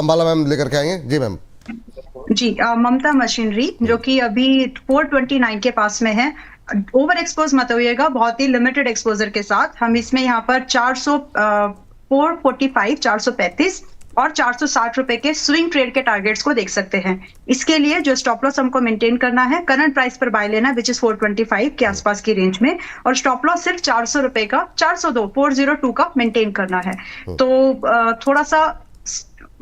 Ambala ma'am लेकर के आएंगे। जी मैम। जी, ममता मशीनरी जो कि अभी 429 के पास में है। ओवर एक्सपोज मत होइएगा, बहुत ही लिमिटेड एक्सपोजर के साथ हम इसमें यहाँ पर 445, 435 और 460 रुपए के स्विंग ट्रेड के टारगेट्स को देख सकते हैं। इसके लिए जो स्टॉप लॉस हमको मेंटेन करना है, करंट प्राइस पर बाय लेना विच इज 425 के आसपास की रेंज में, और स्टॉप लॉस सिर्फ 400 रुपए का 402 का मेंटेन करना है। तो थोड़ा सा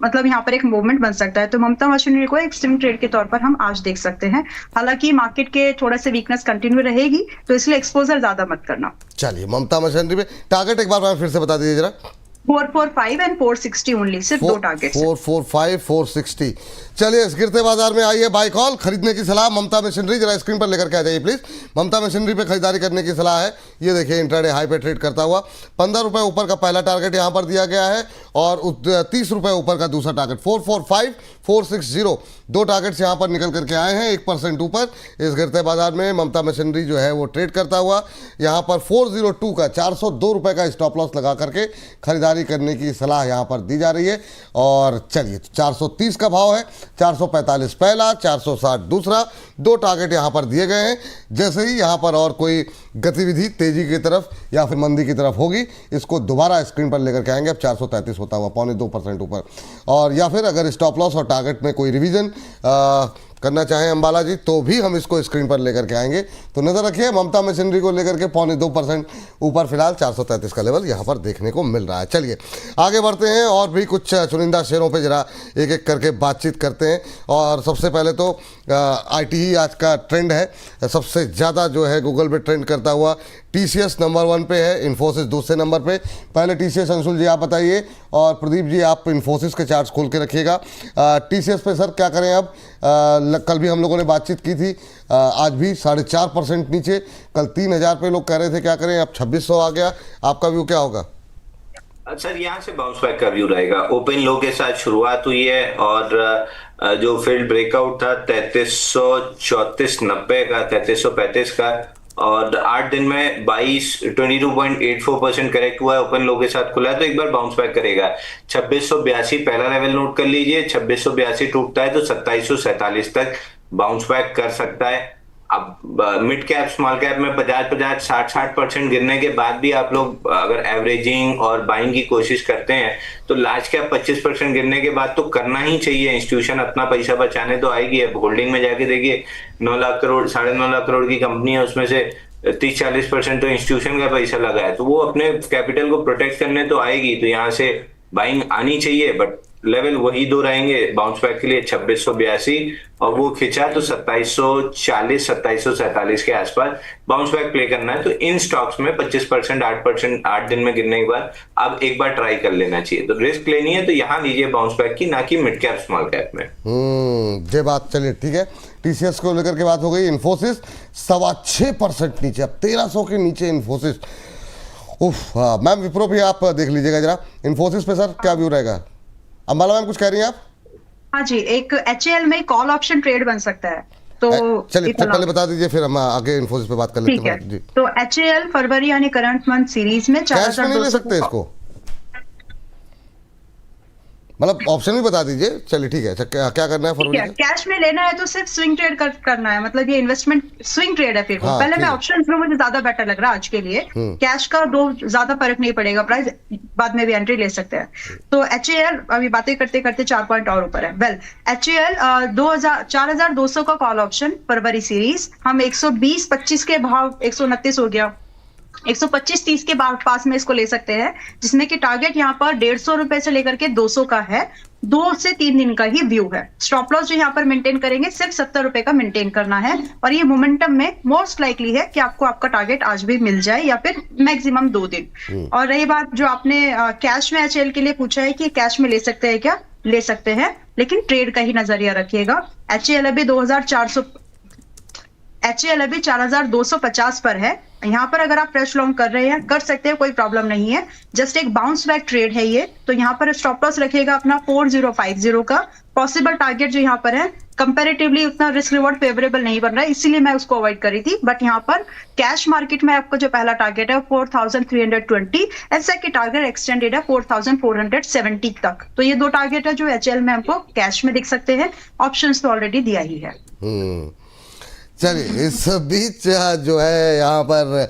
मतलब यहाँ पर एक मूवमेंट बन सकता है, तो ममता मशीनरी को एक स्विंग ट्रेड के तौर पर हम आज देख सकते हैं। हालांकि मार्केट के थोड़ा से वीकनेस कंटिन्यू रहेगी, तो इसलिए एक्सपोजर ज्यादा मत करना। चलिए, ममता मशीनरी पे टारगेट एक बार फिर से बता दीजिए जरा। 445 एंड 460 ओनली, सिर्फ दो टारगेट। 445, 460। चलिए, इस गिरते बाजार में आइए बाय कॉल, खरीदने की सलाह ममता मशीनरी, जरा स्क्रीन पर लेकर के आ जाइए प्लीज। ममता मशीनरी पे खरीदारी करने की सलाह है। ये देखिए इंट्राडे हाई पे ट्रेड करता हुआ 15 रुपए ऊपर का पहला टारगेट यहाँ पर दिया गया है, और 30 रुपए ऊपर का दूसरा टारगेट। 445, 460 दो टारगेट्स यहाँ पर निकल करके आए हैं 1% ऊपर। इस गिरते बाजार में ममता मशीनरी जो है वो ट्रेड करता हुआ यहाँ पर 402 का 402 रुपए का स्टॉप लॉस लगा करके खरीदारी करने की सलाह यहाँ पर दी जा रही है। और चलिए, 430 का भाव है, 445 पहला, 460 दूसरा, दो टारगेट यहाँ पर दिए गए हैं। जैसे ही यहाँ पर और कोई गतिविधि तेजी की तरफ या फिर मंदी की तरफ होगी, इसको दोबारा स्क्रीन पर लेकर के आएंगे। अब 433 होता हुआ 0.25% ऊपर, और या फिर अगर स्टॉप लॉस और टारगेट में कोई रिवीजन करना चाहें अंबाला जी, तो भी हम इसको स्क्रीन पर लेकर के आएंगे। तो नजर रखिए, ममता मशीनरी को लेकर के 0.2% ऊपर फिलहाल 433 का लेवल यहाँ पर देखने को मिल रहा है। चलिए आगे बढ़ते हैं और भी कुछ चुनिंदा शेयरों पे जरा एक एक करके बातचीत करते हैं। और सबसे पहले तो IT ही आज का ट्रेंड है, सबसे ज़्यादा जो है गूगल पे ट्रेंड करता हुआ TCS नंबर 1 पे है, इन्फोसिस दूसरे नंबर पे। पहले TCS अंशुल जी आप बताइए, और प्रदीप जी आप इन्फोसिस के चार्ट्स खोल के रखिएगा। TCS पे सर क्या करें अब? कल भी हम लोगों ने बातचीत की थी, आज भी 4.5% नीचे। कल 3000 पे लोग कह रहे थे क्या करें, अब 2600 आ गया। आपका व्यू क्या होगा? सर यहाँ से बाउंस बैक का व्यू रहेगा। ओपन लो के साथ शुरुआत हुई है, और जो फील्ड ब्रेकआउट था 3334.90 का, 3335 का, और 8 दिन में 22.84% करेक्ट हुआ है। ओपन लो के साथ खुला है, तो एक बार बाउंस बैक करेगा। 2682 पहला लेवल नोट कर लीजिए। 2682 टूटता है तो 2747 तक बाउंस बैक कर सकता है। अब मिड कैप स्मॉल कैप में 50-50, 60% गिरने के बाद भी आप लोग अगर एवरेजिंग और बाइंग की कोशिश करते हैं, तो लार्ज कैप 25% गिरने के बाद तो करना ही चाहिए। इंस्टीट्यूशन अपना पैसा बचाने तो आएगी। अब होल्डिंग में जाके देखिए, 9 लाख करोड़, 9.5 लाख करोड़ की कंपनी है, उसमें से 30-40% तो इंस्टीट्यूशन का पैसा लगा है, तो वो अपने कैपिटल को प्रोटेक्ट करने तो आएगी। तो यहाँ से बाइंग आनी चाहिए, बट लेवल वही दो रहेंगे बाउंस बैक के लिए, 2682, और वो खिंचा तो 2740, 2747 के आसपास बाउंस बैक प्ले करना है। तो इन स्टॉक्स में 25%, 8%, 8 दिन में गिरने के बाद अब एक बार ट्राई कर लेना चाहिए। तो रिस्क लेनी है तो यहाँ लीजिए बाउंस बैक की, ना कि मिड कैप स्मॉल कैप में। ये बात चलिए ठीक है। TCS को लेकर के बात हो गई। इन्फोसिस 6.25% नीचे, अब 1300 के नीचे इन्फोसिस। उफ, हाँ मैम, विप्रो भी आप देख लीजिएगा जरा। इन्फोसिस पे सर क्या व्यू रहेगा? अंबाला मैम कुछ कह रही हैं आप? हाँ जी, एक HAL में कॉल ऑप्शन ट्रेड बन सकता है, तो चलिए पहले बता दीजिए, फिर हम आगे इन्फोसिस पे बात कर लेते हैं। जी, तो HAL फरवरी यानी करंट मंथ सीरीज में कैश में नहीं ले सकते इसको, मतलब ऑप्शन भी बता दीजिए। चलिए ठीक है, क्या करना है फरवरी में? कैश में लेना है तो सिर्फ स्विंग ट्रेड करना है, मतलब ये इन्वेस्टमेंट स्विंग ट्रेड है। फिर हाँ, पहले मैं ऑप्शन में मुझे ज्यादा बेटर लग रहा है आज के लिए। कैश का दो ज्यादा फर्क नहीं पड़ेगा, प्राइस बाद में भी एंट्री ले सकते हैं। तो HAL अभी बातें करते करते 4 पॉइंट और ऊपर है। वेल, HAL 4200 का कॉल ऑप्शन फरवरी सीरीज, हम 120-25 के भाव 129 हो गया, 125-30 के पास में इसको ले सकते हैं, जिसमें कि टारगेट यहाँ पर 150 रुपए से लेकर के 200 का है। 2 से 3 दिन का ही व्यू है। स्टॉप लॉस जो यहाँ पर मेंटेन करेंगे सिर्फ 70 रुपए का मेंटेन करना है, और ये मोमेंटम में मोस्ट लाइकली है कि आपको आपका टारगेट आज भी मिल जाए, या फिर मैक्सिमम 2 दिन। और रही बात जो आपने कैश में HAL के लिए पूछा है कि कैश में ले सकते हैं क्या, ले सकते हैं, लेकिन ट्रेड का ही नजरिया रखिएगा। HAL अभी 2400 HAL अभी 4250 पर है। यहाँ पर अगर आप फ्रेश लॉन्ग कर रहे हैं कर सकते हैं, कोई प्रॉब्लम नहीं है। जस्ट एक बाउंस बैक ट्रेड है ये, तो यहाँ पर स्टॉप लॉस रखिएगा अपना 4050 का। पॉसिबल टारगेट जो यहाँ पर है कंपैरेटिवली उतना रिस्क रिवॉर्ड फेवरेबल नहीं बन रहा है, इसीलिए मैं उसको अवॉइड करी थी। बट यहाँ पर कैश मार्केट में आपका जो पहला टारगेट है 4320 एंड सेकंड टारगेट एक्सटेंडेड है 4470 तक। तो ये दो टारगेट है जो HL में हमको कैश में दिख सकते हैं, ऑप्शंस तो ऑलरेडी दिया ही है। चलिए इस बीच जो है यहाँ पर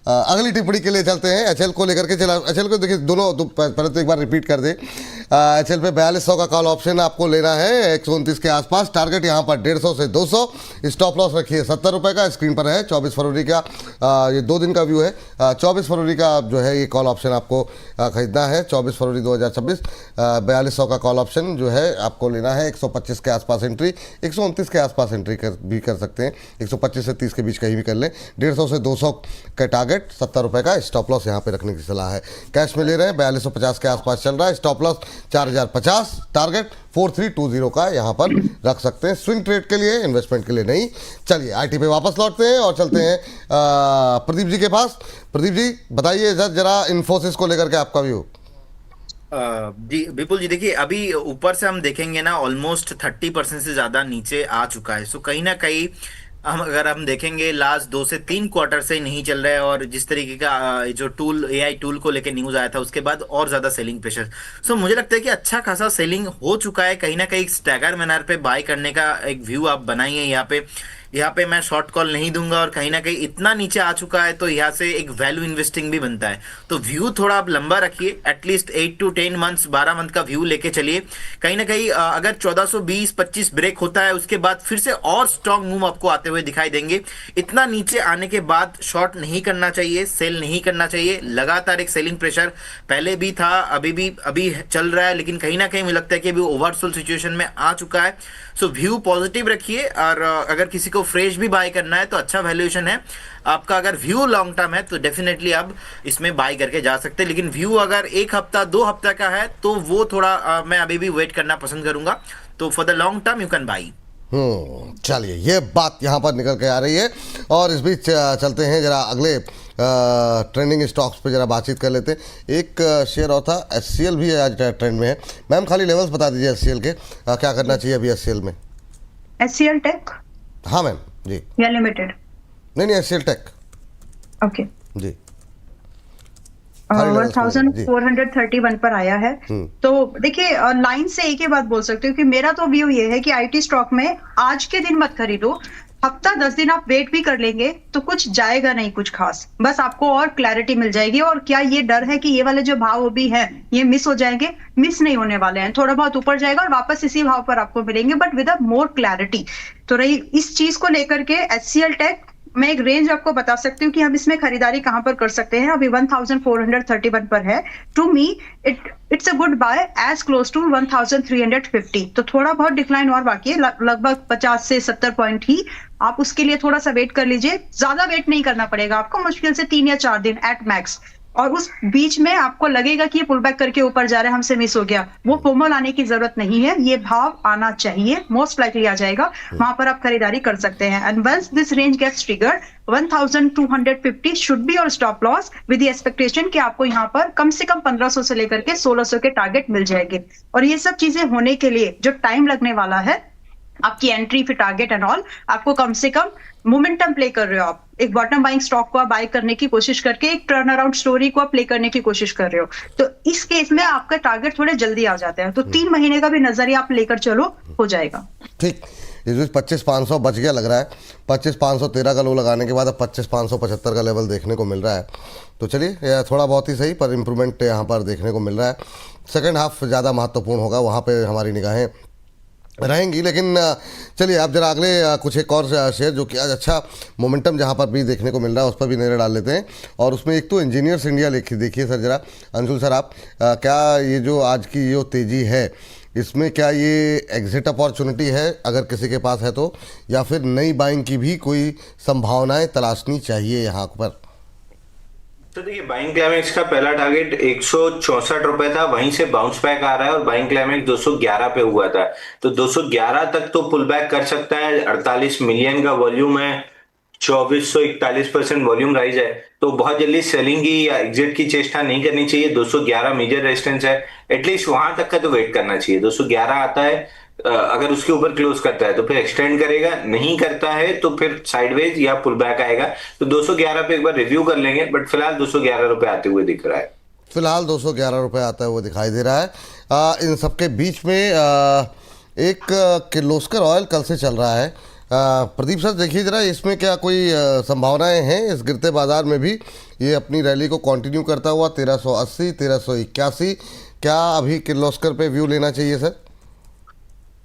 अगली टिप्पणी के लिए चलते हैं। HL को लेकर के चला, HL को देखिए दोनों पहले तो एक बार रिपीट कर दे। HL पे 4200 का कॉल ऑप्शन आपको लेना है 129 के आसपास। टारगेट यहाँ पर 150 से 200। स्टॉप लॉस रखिए 70 रुपये का। स्क्रीन पर है 24 फरवरी का, ये 2 दिन का व्यू है। 24 फरवरी का जो है ये कॉल ऑप्शन आपको खरीदना है। 24 फरवरी 2026 4200 का कॉल ऑप्शन जो है आपको लेना है। 125 के आसपास एंट्री, 129 के आसपास एंट्री भी कर सकते हैं। 125 से 30 के बीच कहीं भी कर लें। 150 से 200 का टारगेट, 70 रुपये का स्टॉप लॉस यहाँ पे रखने की सलाह है। कैश में ले रहे हैं 4250 के आसपास चल रहा है। स्टॉप लॉस 4050, टारगेट 4320 का यहाँ पर रख सकते हैं। स्विंग ट्रेड के लिए, इन्वेस्टमेंट के लिए नहीं। चलिए IT पे वापस लौटते हैं और चलते हैं प्रदीप जी के पास। प्रदीप जी बताइए जरा इन्फोसिस को लेकर के आपका व्यू। जी विपुल जी, देखिए अभी ऊपर से हम देखेंगे ना ऑलमोस्ट 30% से ज्यादा नीचे आ चुका है। सो कहीं ना कहीं अगर हम देखेंगे लास्ट 2 से 3 क्वार्टर से नहीं चल रहा है, और जिस तरीके का जो AI टूल को लेकर न्यूज आया था उसके बाद और ज्यादा सेलिंग प्रेशर। सो मुझे लगता है कि अच्छा खासा सेलिंग हो चुका है। कहीं ना कहीं स्टैगर मैनर पे बाय करने का एक व्यू आप बनाइए। यहाँ पे मैं शॉर्ट कॉल नहीं दूंगा, और कहीं ना कहीं इतना नीचे आ चुका है तो यहाँ से एक वैल्यू इन्वेस्टिंग भी बनता है। तो व्यू थोड़ा आप लंबा रखिए, एटलीस्ट 8 to 10 मंथ्स, 12 मंथ का व्यू लेके चलिए। कहीं ना कहीं अगर 1420-25 ब्रेक होता है उसके बाद फिर से और स्ट्रॉन्ग मूव आपको आते हुए दिखाई देंगे। इतना नीचे आने के बाद शॉर्ट नहीं करना चाहिए, सेल नहीं करना चाहिए। लगातार एक सेलिंग प्रेशर पहले भी था, अभी चल रहा है, लेकिन कहीं ना कहीं मुझे लगता है कि अभी ओवरसोल्ड सिचुएशन में आ चुका है। सो व्यू पॉजिटिव रखिए, और अगर किसी को फ्रेश भी बाय करना है तो अच्छा वैल्यूएशन है आपका। अगर व्यू लॉन्ग टर्म है तो डेफिनेटली आप इसमें बाय करके जा सकते हैं, लेकिन व्यू अगर 1 हफ्ता 2 हफ्ता का है तो वो थोड़ा मैं अभी भी वेट करना पसंद करूंगा। तो for the long term you can buy. चलिए ये बात यहाँ पर निकल के आ रही है। और इस बीच चलते हैं जरा अगले ट्रेंडिंग स्टॉक्स पे जरा बातचीत कर लेते हैं। एक शेयर और था, HCL भी आज ट्रेंड में है। मैम खाली लेवल्स बता दीजिए HCL के, क्या करना चाहिए अभी HCL में। HCL tech? हाँ मैम जी। या लिमिटेड? नहीं HCL टेक। ओके जी। 1431 पर आया है। तो देखिए लाइन से एक ही बात बोल सकते हो कि मेरा तो व्यू ये है कि IT स्टॉक में आज के दिन मत खरीदो। हफ्ता 10 दिन आप वेट भी कर लेंगे तो कुछ जाएगा नहीं कुछ खास, बस आपको और क्लैरिटी मिल जाएगी। और क्या ये डर है कि ये वाले जो भाव अभी हैं ये मिस हो जाएंगे? मिस नहीं होने वाले हैं, थोड़ा बहुत ऊपर जाएगा और वापस इसी भाव पर आपको मिलेंगे, but with a more clarity. तो रही इस चीज को लेकर के HCL टेक, मैं एक रेंज आपको बता सकती हूँ कि हम इसमें खरीदारी कहां पर कर सकते हैं। अभी 1431 पर है। To me it's a good buy as close to 1350। तो थोड़ा बहुत डिक्लाइन और बाकी है, लगभग 50 से 70 पॉइंट ही। आप उसके लिए थोड़ा सा वेट कर लीजिए, ज्यादा वेट नहीं करना पड़ेगा आपको, मुश्किल से 3 या 4 दिन एट मैक्स। और उस बीच में आपको लगेगा कि ये पुल बैक करके ऊपर जा रहा है, हमसे मिस हो गया, वो फोमो लाने की जरूरत नहीं है। ये भाव आना चाहिए, मोस्ट लाइकली आ जाएगा, वहां पर आप खरीदारी कर सकते हैं। And once this range gets triggered 1250 should be और stop loss with the expectation कि आपको यहाँ पर कम से कम 1500 से लेकर के 1600 के टारगेट मिल जाएंगे। और ये सब चीजें होने के लिए जो टाइम लगने वाला है, आपकी एंट्री फिर टारगेट एंड ऑल, आपको कम से कम मोमेंटम प्ले कर रहे हो आप, एक बॉटम बाइंग स्टॉक को आप बाय करने की कोशिश करके एक टर्न अराउंड स्टोरी को आप प्ले करने की कोशिश कर रहे हो, तो इस केस में आपका टारगेट थोड़े जल्दी आ जाते हैं। तो 3 महीने का भी नजरिया आप लेकर चलो, हो जाएगा। ठीक, इस बीच 25,500 बच गया लग रहा है। 25,513 का लो लगाने के बाद अब 25,575 का लेवल देखने को मिल रहा है। तो चलिए थोड़ा बहुत ही सही पर इम्प्रूवमेंट यहाँ पर देखने को मिल रहा है। सेकेंड हाफ ज़्यादा महत्वपूर्ण होगा, वहाँ पर हमारी निगाहें रहेंगी। लेकिन चलिए आप जरा अगले कुछ एक और शेयर जो कि आज अच्छा मोमेंटम जहाँ पर भी देखने को मिल रहा है उस पर भी नजर डाल लेते हैं। और उसमें एक तो इंजीनियर्स इंडिया देखिए सर जरा, अंशुल सर आप क्या ये जो आज की जो तेज़ी है इसमें क्या ये एग्जिट अपॉर्चुनिटी है अगर किसी के पास है तो, या फिर नई बाइंग की भी कोई संभावनाएं तलाशनी चाहिए यहाँ पर? तो देखिए बाइंग क्लाइमेक्स का पहला टारगेट 164 रुपए था, वहीं से बाउंस बैक आ रहा है और बाइंग क्लाइमेक्स 211 पे हुआ था। तो 211 तक तो पुल बैक कर सकता है। 48 मिलियन का वॉल्यूम है, 2441% वॉल्यूम राइज है, तो बहुत जल्दी सेलिंग की या एग्जिट की चेष्टा नहीं करनी चाहिए। 211 मेजर रेजिस्टेंस है, एटलीस्ट वहां तक का तो वेट करना चाहिए। 211 आता है, अगर उसके ऊपर क्लोज करता है तो फिर एक्सटेंड करेगा, नहीं करता है तो फिर साइडवेज या पुल बैक आएगा। तो 211 पे एक बार रिव्यू कर लेंगे, बट फिलहाल 211 रुपए आते हुए दिख रहा है। फिलहाल 211 रुपये आता है वो दिखाई दे रहा है। इन सबके बीच में एक किर्लोस्कर ऑयल कल से चल रहा है। प्रदीप सर देखिए जरा, इसमें क्या कोई संभावनाएं हैं इस गिरते बाजार में भी ये अपनी रैली को कंटिन्यू करता हुआ 1380, 1381, क्या अभी किर्लोस्कर पे व्यू लेना चाहिए सर?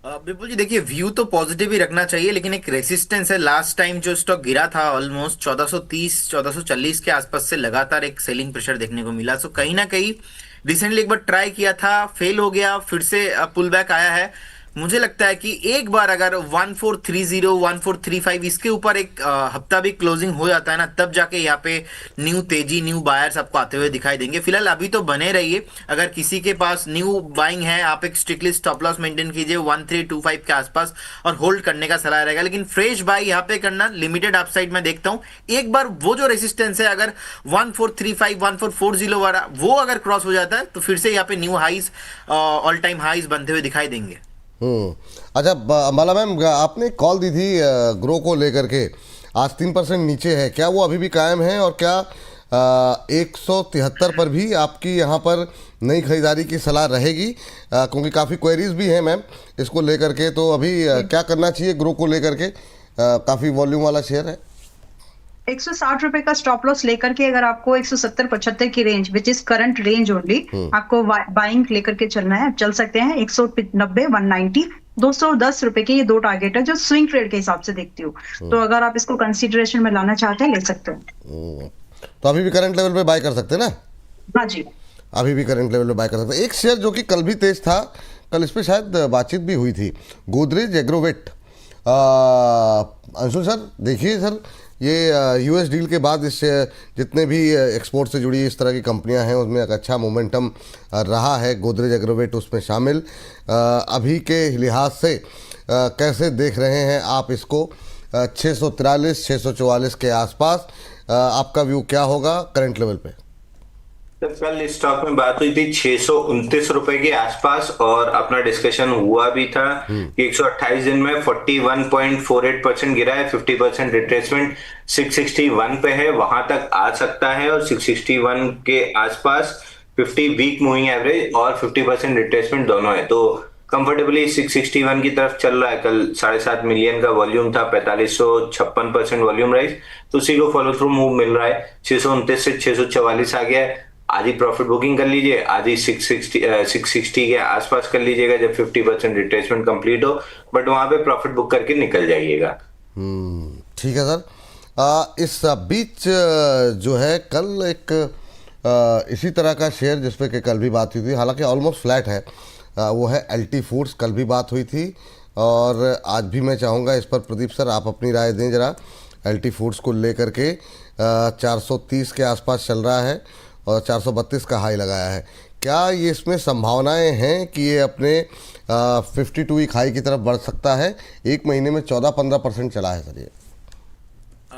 बिल्कुल जी, देखिए व्यू तो पॉजिटिव ही रखना चाहिए, लेकिन एक रेसिस्टेंस है। लास्ट टाइम जो स्टॉक गिरा था ऑलमोस्ट 1430 1440 के आसपास से लगातार एक सेलिंग प्रेशर देखने को मिला। सो कहीं ना कहीं रिसेंटली एक बार ट्राई किया था, फेल हो गया, फिर से पुल बैक आया है। मुझे लगता है कि एक बार अगर 1430 1435 इसके ऊपर एक हफ्ता भी क्लोजिंग हो जाता है ना, तब जाके यहाँ पे न्यू तेजी, न्यू बायर्स आपको आते हुए दिखाई देंगे। फिलहाल अभी तो बने रहिए। अगर किसी के पास न्यू बाइंग है, आप एक स्ट्रिक्टली स्टॉप लॉस मेंटेन कीजिए 1325 के आसपास और होल्ड करने का सलाह रहेगा। लेकिन फ्रेश बाय यहाँ पे करना, लिमिटेड अपसाइड में देखता हूँ। एक बार वो जो रेसिस्टेंस है अगर 1435 1440 वाला वो अगर क्रॉस हो जाता है तो फिर से यहाँ पे new highs, all time highs बनते हुए दिखाई देंगे। अच्छा माला मैम, आपने कॉल दी थी ग्रो को लेकर के, आज 3% नीचे है, क्या वो अभी भी कायम है? और क्या 173 पर भी आपकी यहाँ पर नई खरीदारी की सलाह रहेगी? क्योंकि काफ़ी क्वेरीज भी हैं मैम इसको लेकर के, तो अभी क्या करना चाहिए ग्रो को लेकर के? काफ़ी वॉल्यूम वाला शेयर है। 160 रुपए का स्टॉप लॉस लेकर के अगर आपको 170-75 की range, which is current range only, आपको बाइंग लेकर के चलना है, चल सकते हैं। 190 190 210 रुपए के ये दो टारगेट है जो स्विंग ट्रेड के हिसाब से देखती हूँ। तो अगर आप इसको कंसीडरेशन में लाना चाहते हैं, ले सकते हैं। तो अभी भी करंट लेवल पे बाय कर सकते हैं ना? हाँ जी, अभी भी करंट लेवल पे बाय कर सकते हैं। एक शेयर जो कि कल भी तेज था, कल इस पर शायद बातचीत भी हुई थी, गोदरेज एग्रोवेट। अंशुल सर देखिए सर, ये यूएस डील के बाद इस जितने भी एक्सपोर्ट से जुड़ी इस तरह की कंपनियां हैं उसमें एक अच्छा मोमेंटम रहा है, गोदरेज एग्रोवेट उसमें शामिल। अभी के लिहाज से कैसे देख रहे हैं आप इसको? 643 644 के आसपास आपका व्यू क्या होगा करंट लेवल पे? तो कल इस स्टॉक में बात हुई थी 629 रुपए के आसपास, और अपना डिस्कशन हुआ भी था कि 128 दिन में 41.48% गिरा है, 50% रिट्रेसमेंट 661 पे है, वहां तक आ सकता है। और 661 के आसपास 50 वीक मूविंग एवरेज और 50% रिट्रेसमेंट दोनों है, तो कंफर्टेबली 661 की तरफ चल रहा है। कल 7.5 मिलियन का वॉल्यूम था, 4556% वॉल्यूम राइज, तो उसी को फॉलो थ्रू मूव मिल रहा है। 629 से 644 आ गया है। आधी प्रॉफिट बुकिंग कर लीजिए, आधी 660 के आसपास कर लीजिएगा जब 50% रिट्रेसमेंट कंप्लीट हो, बट वहां पे प्रॉफिट बुक करके निकल जाइएगा। ठीक है सर। इस बीच जो है कल एक इसी तरह का शेयर जिसपे कि कल भी बात हुई थी, हालांकि ऑलमोस्ट फ्लैट है, वो है एलटी फूड्स। कल भी बात हुई थी और आज भी मैं चाहूँगा इस पर प्रदीप सर आप अपनी राय दें जरा। एलटी फूड्स को लेकर के 430 के आसपास चल रहा है और 432 का हाई लगाया है। क्या ये इसमें संभावनाएं हैं कि ये अपने 52 वीक हाई की तरफ बढ़ सकता है? एक महीने में 14-15% चला है सर ये।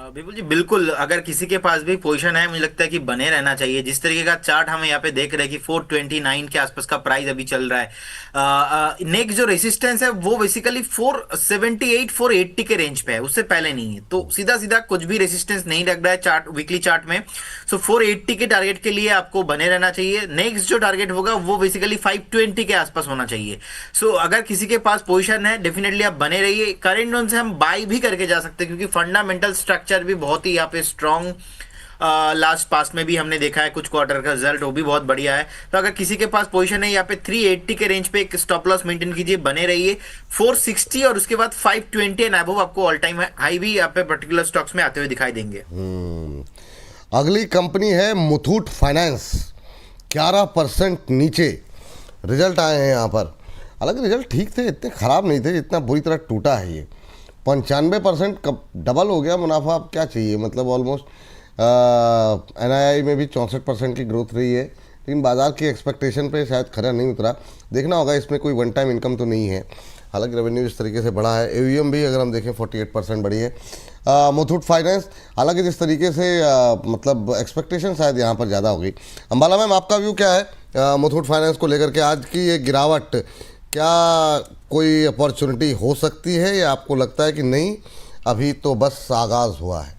बिल्कुल जी, बिल्कुल। अगर किसी के पास भी पोजीशन है, मुझे लगता है कि बने रहना चाहिए। जिस तरीके का चार्ट हमें यहाँ पे देख रहे हैं कि 429 के आसपास का प्राइस अभी चल रहा है। नेक्स्ट जो रेसिस्टेंस है वो बेसिकली 478 480 के रेंज पे है, उससे पहले नहीं है। तो सीधा सीधा कुछ भी रेसिस्टेंस नहीं लग रहा है चार्ट, वीकली चार्ट में। सो 480 के टारगेट के लिए आपको बने रहना चाहिए। नेक्स्ट जो टारगेट होगा वो बेसिकली 520 के आसपास होना चाहिए। सो अगर किसी के पास पोजीशन है, डेफिनेटली आप बने रहिए। करेंट जोन से हम बाय भी करके जा सकते हैं, क्योंकि फंडामेंटल स्ट्रक्चर भी बहुत ही यहाँ पे स्ट्रॉन्ग, लास्ट पास्ट में भी हमने देखा है कुछ क्वार्टर का रिजल्ट, वो भी बहुत बढ़िया है। तो अगर किसी के पास पोजीशन है यहाँ पे 380 के रेंज पे एक स्टॉप लॉस मेंटेन कीजिए, बने रहिए। 460 और उसके बाद 520 एंड अबव आपको ऑल टाइम हाई भी यहाँ पे पर्टिकुलर स्टॉक्स में आते हुए दिखाई देंगे। अगली कंपनी है मुथूट फाइनेंस, 11% नीचे रिजल्ट आए हैं यहाँ पर। हालांकि रिजल्ट ठीक थे, इतने ख़राब नहीं थे जितना बुरी तरह टूटा है ये। 95% कब डबल हो गया मुनाफा, अब क्या चाहिए? मतलब ऑलमोस्ट एनआईआई में भी 64% की ग्रोथ रही है, लेकिन बाज़ार की एक्सपेक्टेशन पे शायद खरा नहीं उतरा। देखना होगा इसमें कोई वन टाइम इनकम तो नहीं है। हालांकि रेवेन्यू इस तरीके से बढ़ा है। एवीएम भी अगर हम देखें 48% बढ़ी है। मुथूट फाइनेंस, हालांकि जिस तरीके से मतलब एक्सपेक्टेशन शायद यहाँ पर ज़्यादा होगी। अंबाला मैम, आपका व्यू क्या है मुथूट फाइनेंस को लेकर के? आज की ये गिरावट, क्या कोई अपॉर्चुनिटी हो सकती है या आपको लगता है कि नहीं, अभी तो बस आगाज़ हुआ है?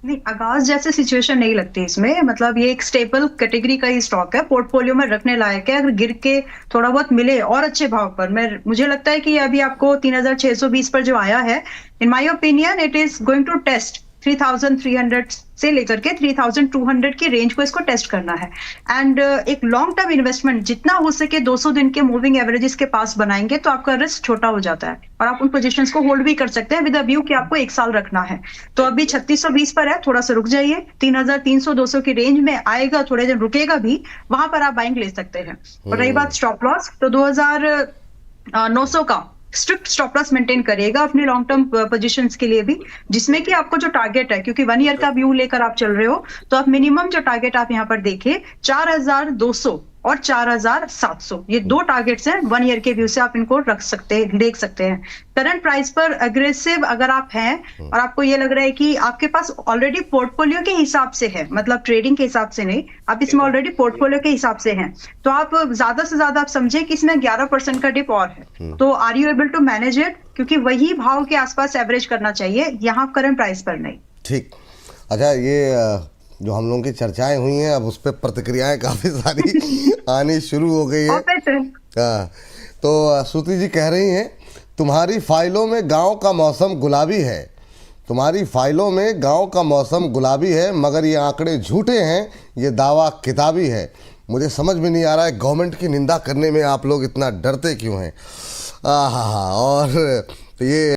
नहीं, आगाज जैसे सिचुएशन नहीं लगती इसमें। मतलब ये एक स्टेबल कैटेगरी का ही स्टॉक है, पोर्टफोलियो में रखने लायक है। अगर गिर के थोड़ा बहुत मिले और अच्छे भाव पर, मुझे लगता है कि अभी आपको 3620 पर जो आया है, in my opinion it is going to test 3300 से लेकर के 3200 की रेंज को इसको टेस्ट करना है। एंड एक लॉन्ग टर्म इन्वेस्टमेंट जितना हो सके 200 दिन के मूविंग एवरेजेस के पास बनाएंगे तो आपका रिस्क छोटा हो जाता है और आप उन पोजीशंस को होल्ड भी कर सकते हैं विद अ व्यू कि आपको 1 साल रखना है। तो अभी 3620 पर है, थोड़ा सा रुक जाइए, 3300-200 की रेंज में आएगा, थोड़े दिन रुकेगा भी, वहां पर आप बाइंग ले सकते हैं। और रही बात स्टॉप लॉस, तो 2900 का स्ट्रिक्ट स्टॉप लॉस मेंटेन करिएगा अपने लॉन्ग टर्म पोजीशंस के लिए भी, जिसमें कि आपको जो टारगेट है, क्योंकि 1 ईयर का व्यू लेकर आप चल रहे हो, तो आप मिनिमम जो टारगेट आप यहाँ पर देखिए 4200 और 4700, ये 2 टारगेट्स हैं। 1 ईयर के व्यू से आप इनको रख सकते हैं, देख सकते हैं। करंट प्राइस पर अग्रेसिव अगर आप हैं और आपको ये लग रहा है कि आपके पास ऑलरेडी पोर्टफोलियो के हिसाब से है, मतलब ट्रेडिंग के हिसाब से नहीं, आप इसमें ऑलरेडी पोर्टफोलियो के हिसाब से हैं, तो आप ज्यादा से ज्यादा आप समझे कि इसमें 11% का डिप और है, तो are you able to manage it? क्योंकि वही भाव के आसपास एवरेज करना चाहिए, यहाँ करंट प्राइस पर नहीं। ठीक। अच्छा, ये जो हम लोगों की चर्चाएं हुई हैं, अब उस पर प्रतिक्रियाएं काफ़ी सारी आनी शुरू हो गई है। हाँ, तो श्रुति जी कह रही हैं, तुम्हारी फाइलों में गांव का मौसम गुलाबी है, तुम्हारी फाइलों में गांव का मौसम गुलाबी है, मगर ये आंकड़े झूठे हैं, ये दावा किताबी है। मुझे समझ में नहीं आ रहा है गवर्नमेंट की निंदा करने में आप लोग इतना डरते क्यों हैं। और ये